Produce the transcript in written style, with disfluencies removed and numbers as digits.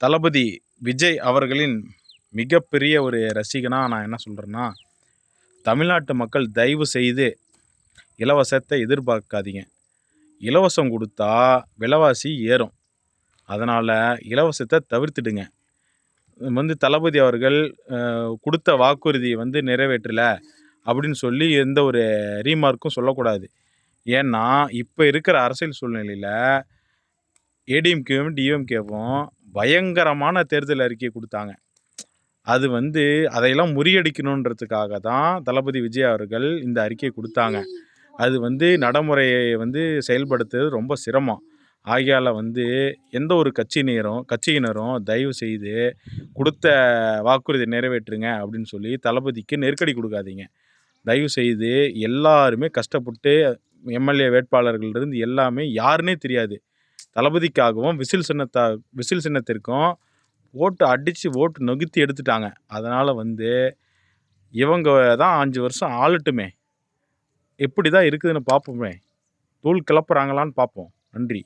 தளபதி விஜய் அவர்களின் மிகப்பெரிய ஒரு ரசிகனாக நான் என்ன சொல்கிறேன்னா, தமிழ்நாட்டு மக்கள் தயவு செய்து இலவசத்தை எதிர்பார்க்காதீங்க. இலவசம் கொடுத்தா விலைவாசி ஏறும். அதனால் இலவசத்தை தவிர்த்துடுங்க. தளபதி அவர்கள் கொடுத்த வாக்குறுதியை நிறைவேற்றலை அப்படின்னு சொல்லி எந்த ஒரு ரீமார்க்கும் சொல்லக்கூடாது. ஏன்னா இப்போ இருக்கிற அரசியல் சூழ்நிலையில் ஏடிஎம்கேவும் டிஎம்கேவும் பயங்கரமான தேர்தல் அறிக்கை கொடுத்தாங்க. அது அதையெல்லாம் முறியடிக்கணுன்றதுக்காக தான் தளபதி விஜய் அவர்கள் இந்த அறிக்கையை கொடுத்தாங்க. அது நடைமுறையை செயல்படுத்துறது ரொம்ப சிரமம். ஆகையால் எந்த ஒரு கட்சியினரும் தயவு செய்து கொடுத்த வாக்குறுதியை நிறைவேற்றுங்க அப்படின்னு சொல்லி தளபதிக்கு நெருக்கடி கொடுக்காதீங்க. தயவு செய்து எல்லாருமே கஷ்டப்பட்டு எம்எல்ஏ வேட்பாளர்கள்லேருந்து எல்லாமே யாருன்னே தெரியாது. தளபதிக்காகவும் விசில் சின்னத்திற்கும் ஓட்டு அடித்து ஓட்டு நொகுத்தி எடுத்துட்டாங்க. அதனால் இவங்க தான் 5 வருஷம் ஆளட்டுமே, எப்படி தான் இருக்குதுன்னு பார்ப்போமே, தூள் கிளப்புறாங்களான்னு பார்ப்போம். நன்றி.